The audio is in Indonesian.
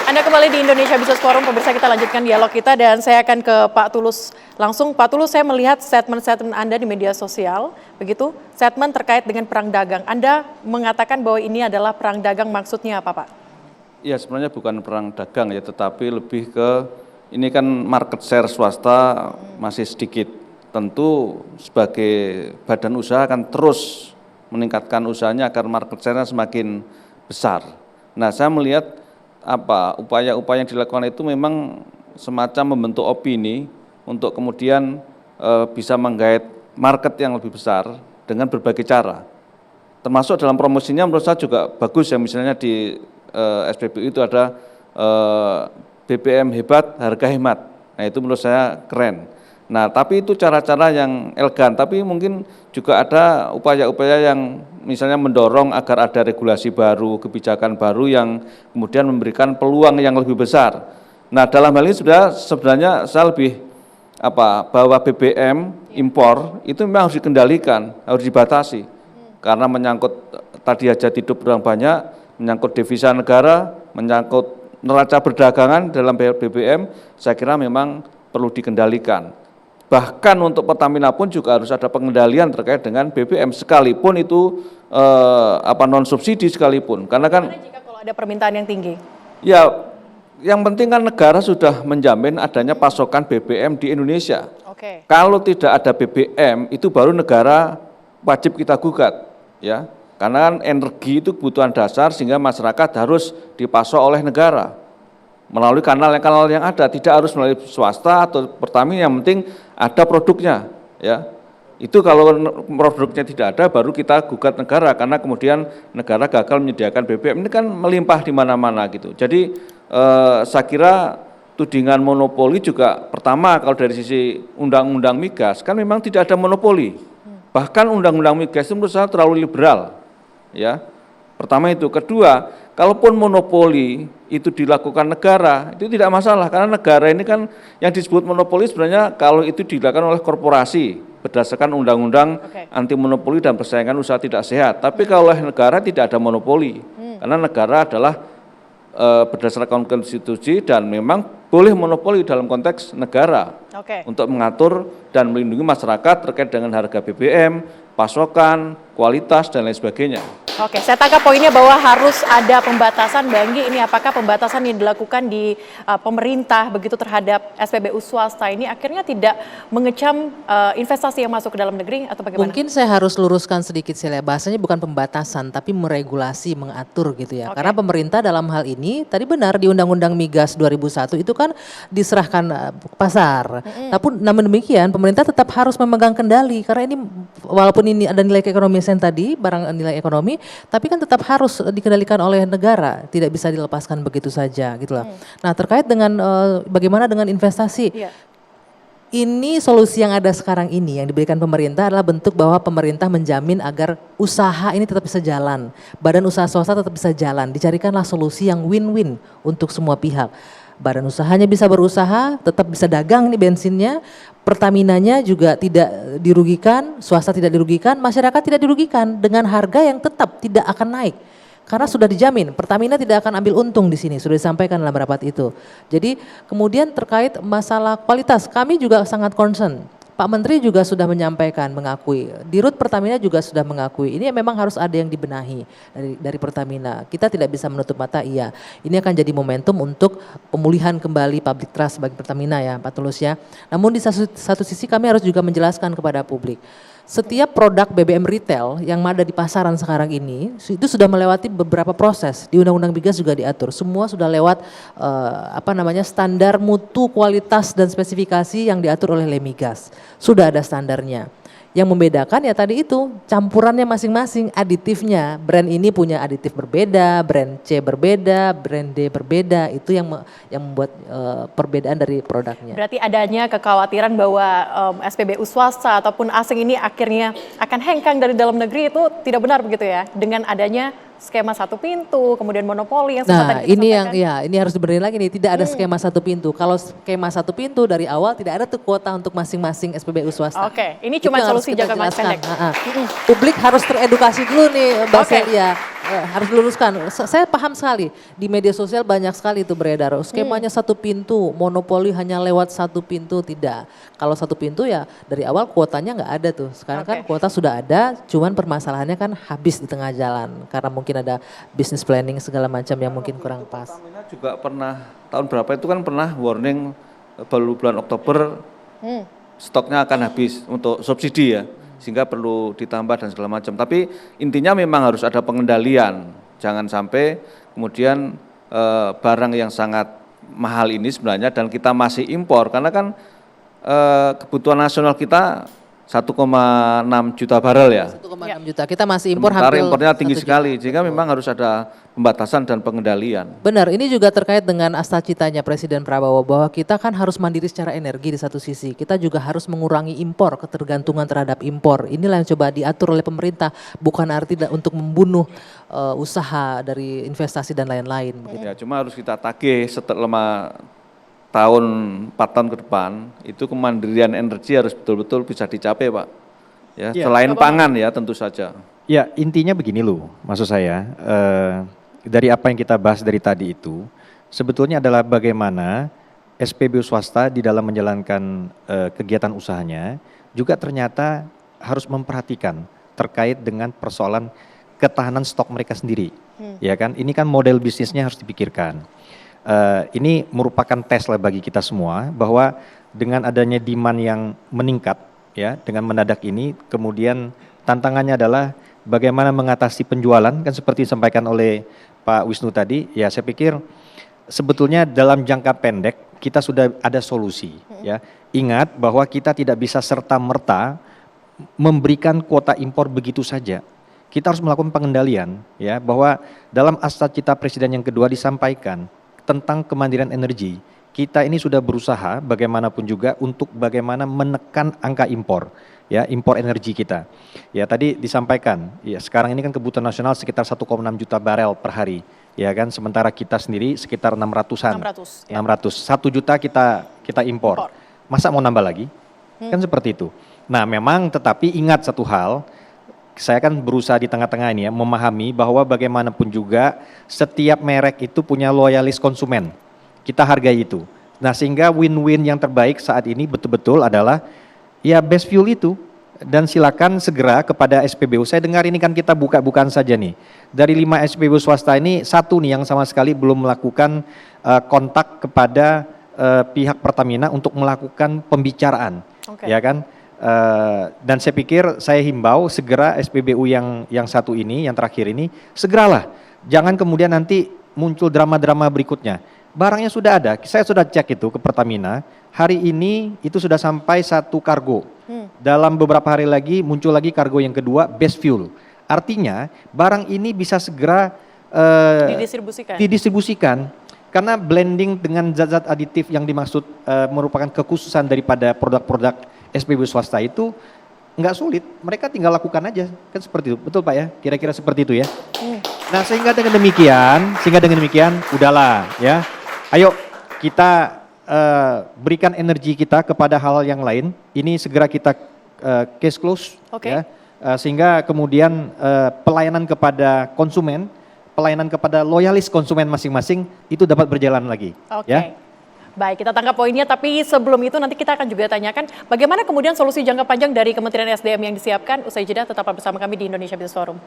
Anda kembali di Indonesia Business Forum, pemirsa, kita lanjutkan dialog kita dan saya akan ke Pak Tulus langsung. Pak Tulus, saya melihat statement-statement Anda di media sosial, begitu, statement terkait dengan perang dagang. Anda mengatakan bahwa ini adalah perang dagang, maksudnya apa, Pak? Ya, sebenarnya bukan perang dagang ya, tetapi lebih ke, ini kan market share swasta masih sedikit. Tentu sebagai badan usaha akan terus meningkatkan usahanya agar market share-nya semakin besar. Nah, saya melihat upaya-upaya yang dilakukan itu memang semacam membentuk opini untuk kemudian bisa menggait market yang lebih besar dengan berbagai cara. Termasuk dalam promosinya menurut saya juga bagus ya, misalnya di SPBU itu ada BBM hebat, harga hemat. Nah, itu menurut saya keren. Nah, tapi itu cara-cara yang elegan, tapi mungkin juga ada upaya-upaya yang misalnya mendorong agar ada regulasi baru, kebijakan baru yang kemudian memberikan peluang yang lebih besar. Nah, dalam hal ini sebenarnya saya lebih bahwa BBM impor itu memang harus dikendalikan, harus dibatasi. Karena menyangkut tadi hajat hidup orang banyak, menyangkut devisa negara, menyangkut neraca perdagangan dalam BBM, saya kira memang perlu dikendalikan. Bahkan untuk Pertamina pun juga harus ada pengendalian terkait dengan BBM, sekalipun itu non subsidi sekalipun. Karena kan jika kalau ada permintaan yang tinggi? Ya, yang penting kan negara sudah menjamin adanya pasokan BBM di Indonesia. Oke. Kalau tidak ada BBM, itu baru negara wajib kita gugat, ya. Karena kan energi itu kebutuhan dasar sehingga masyarakat harus dipasok oleh negara melalui kanal yang ada, tidak harus melalui swasta atau Pertamina, yang penting ada produknya, ya. Itu kalau produknya tidak ada, baru kita gugat negara, karena kemudian negara gagal menyediakan BBM. Ini kan melimpah di mana-mana gitu. Jadi saya kira tudingan monopoli juga, pertama kalau dari sisi undang-undang migas, kan memang tidak ada monopoli. Bahkan undang-undang migas itu menurut saya terlalu liberal, ya. Pertama itu. Kedua, kalaupun monopoli itu dilakukan negara, itu tidak masalah, karena negara ini kan yang disebut monopoli sebenarnya kalau itu dilakukan oleh korporasi berdasarkan undang-undang anti monopoli dan persaingan usaha tidak sehat. Tapi kalau oleh negara tidak ada monopoli, karena negara adalah berdasarkan konstitusi dan memang boleh monopoli dalam konteks negara untuk mengatur dan melindungi masyarakat terkait dengan harga BBM, pasokan, kualitas, dan lain sebagainya. Oke, saya tangkap poinnya bahwa harus ada pembatasan. Banggi, ini apakah pembatasan yang dilakukan di pemerintah begitu terhadap SPBU swasta ini akhirnya tidak mengecam investasi yang masuk ke dalam negeri atau bagaimana? Mungkin saya harus luruskan sedikit sih, bahasanya bukan pembatasan tapi meregulasi, mengatur gitu ya. Karena pemerintah dalam hal ini tadi benar di Undang-Undang Migas 2001 itu kan diserahkan pasar. Tapi namun demikian pemerintah tetap harus memegang kendali, karena ini walaupun ini ada nilai keekonomian tadi, barang nilai ekonomi, tapi kan tetap harus dikendalikan oleh negara, tidak bisa dilepaskan begitu saja gitu loh. Nah, terkait dengan bagaimana dengan investasi, ini solusi yang ada sekarang ini yang diberikan pemerintah adalah bentuk bahwa pemerintah menjamin agar usaha ini tetap bisa jalan, badan usaha swasta tetap bisa jalan, dicarikanlah solusi yang win-win untuk semua pihak. Badan usahanya bisa berusaha, tetap bisa dagang nih bensinnya, Pertaminanya juga tidak dirugikan, swasta tidak dirugikan, masyarakat tidak dirugikan dengan harga yang tetap tidak akan naik. Karena sudah dijamin, Pertamina tidak akan ambil untung di sini, sudah disampaikan dalam rapat itu. Jadi kemudian terkait masalah kualitas, kami juga sangat concern. Pak Menteri juga sudah menyampaikan, mengakui, Dirut Pertamina juga sudah mengakui, ini memang harus ada yang dibenahi dari Pertamina. Kita tidak bisa menutup mata, iya. Ini akan jadi momentum untuk pemulihan kembali public trust bagi Pertamina ya Pak Tulus ya. Namun di satu sisi kami harus juga menjelaskan kepada publik. Setiap produk BBM retail yang ada di pasaran sekarang ini itu sudah melewati beberapa proses. Di Undang-Undang Migas juga diatur. Semua sudah lewat standar mutu, kualitas dan spesifikasi yang diatur oleh Lemigas. Sudah ada standarnya. Yang membedakan ya tadi itu campurannya masing-masing, aditifnya. Brand ini punya aditif berbeda, brand C berbeda, brand D berbeda. Itu yang membuat perbedaan dari produknya. Berarti adanya kekhawatiran bahwa SPBU swasta ataupun asing ini akhirnya akan hengkang dari dalam negeri, itu tidak benar begitu ya? Dengan adanya skema satu pintu, kemudian monopoli yang sempat tadi ini yang ini harus dibenerin lagi nih, tidak ada skema satu pintu. Kalau skema satu pintu dari awal tidak ada tuh kuota untuk masing-masing SPBU swasta. Oke, ini cuma solusi jangka pendek. Publik harus teredukasi dulu nih Mbak Celia. harus diluruskan. Saya paham sekali di media sosial banyak sekali itu beredar. Skemanya satu pintu, monopoli hanya lewat satu pintu, tidak. Kalau satu pintu ya dari awal kuotanya nggak ada tuh. Sekarang kan kuota sudah ada, cuman permasalahannya kan habis di tengah jalan karena mungkin ada business planning segala macam yang mungkin kurang pas. Pertamina juga pernah tahun berapa itu kan pernah warning baru bulan Oktober stoknya akan habis untuk subsidi ya. Sehingga perlu ditambah dan segala macam. Tapi intinya memang harus ada pengendalian. Jangan sampai kemudian barang yang sangat mahal ini sebenarnya dan kita masih impor. Karena kan kebutuhan nasional kita 1,6 juta barel ya. 1,6 juta, kita masih impor Sementara hampir impornya tinggi 1 juta. sekali. Sehingga memang harus ada pembatasan dan pengendalian. Benar, ini juga terkait dengan cita-citanya Presiden Prabowo bahwa kita kan harus mandiri secara energi di satu sisi. Kita juga harus mengurangi impor, ketergantungan terhadap impor. Inilah yang coba diatur oleh pemerintah, bukan arti untuk membunuh usaha dari investasi dan lain-lain. Ya, cuma harus kita tagih setelah tahun 4 tahun ke depan itu kemandirian energi harus betul-betul bisa dicapai, Pak. Ya, selain pangan ya tentu saja. Ya, intinya begini loh, maksud saya, dari apa yang kita bahas dari tadi itu, sebetulnya adalah bagaimana SPBU swasta di dalam menjalankan kegiatan usahanya, juga ternyata harus memperhatikan terkait dengan persoalan ketahanan stok mereka sendiri. Ya kan, ini kan model bisnisnya harus dipikirkan. Ini merupakan tes lah bagi kita semua, bahwa dengan adanya demand yang meningkat, ya, dengan mendadak ini, kemudian tantangannya adalah bagaimana mengatasi penjualan, kan seperti disampaikan oleh Pak Wisnu tadi, ya saya pikir sebetulnya dalam jangka pendek kita sudah ada solusi. Ya. Ingat bahwa kita tidak bisa serta-merta memberikan kuota impor begitu saja. Kita harus melakukan pengendalian, ya, bahwa dalam cita Presiden yang kedua disampaikan tentang kemandirian energi. Kita ini sudah berusaha bagaimanapun juga untuk bagaimana menekan angka impor, ya, impor energi kita. Ya, tadi disampaikan, ya, sekarang ini kan kebutuhan nasional sekitar 1,6 juta barel per hari, ya kan, sementara kita sendiri sekitar 600-an. 600, ya. 600, 1 juta kita impor. Masa mau nambah lagi? Kan seperti itu. Nah, memang tetapi ingat satu hal, saya kan berusaha di tengah-tengah ini ya, memahami bahwa bagaimanapun juga setiap merek itu punya loyalis konsumen. Kita hargai itu. Nah, sehingga win-win yang terbaik saat ini betul-betul adalah ya best fuel itu. Dan silakan segera kepada SPBU. Saya dengar ini kan kita buka-bukaan saja nih. Dari 5 SPBU swasta ini, 1 nih yang sama sekali belum melakukan kontak kepada pihak Pertamina untuk melakukan pembicaraan. Ya kan? Dan saya pikir saya himbau segera SPBU yang satu ini, yang terakhir ini, segeralah. Jangan kemudian nanti muncul drama-drama berikutnya. Barangnya sudah ada, saya sudah cek itu ke Pertamina, hari ini itu sudah sampai 1 kargo. Dalam beberapa hari lagi muncul lagi kargo yang kedua, best fuel. Artinya barang ini bisa segera didistribusikan. Karena blending dengan zat-zat aditif yang dimaksud merupakan kekhususan daripada produk-produk SPBU swasta itu nggak sulit, mereka tinggal lakukan aja, kan seperti itu, betul Pak ya, kira-kira seperti itu ya. Nah sehingga dengan demikian, udahlah ya, ayo kita berikan energi kita kepada hal yang lain, ini segera kita case close, ya, sehingga kemudian pelayanan kepada konsumen, pelayanan kepada loyalis konsumen masing-masing itu dapat berjalan lagi. Ya. Baik, kita tangkap poinnya, tapi sebelum itu nanti kita akan juga tanyakan bagaimana kemudian solusi jangka panjang dari Kementerian SDM yang disiapkan. Usai jeda tetaplah bersama kami di Indonesia Business Forum.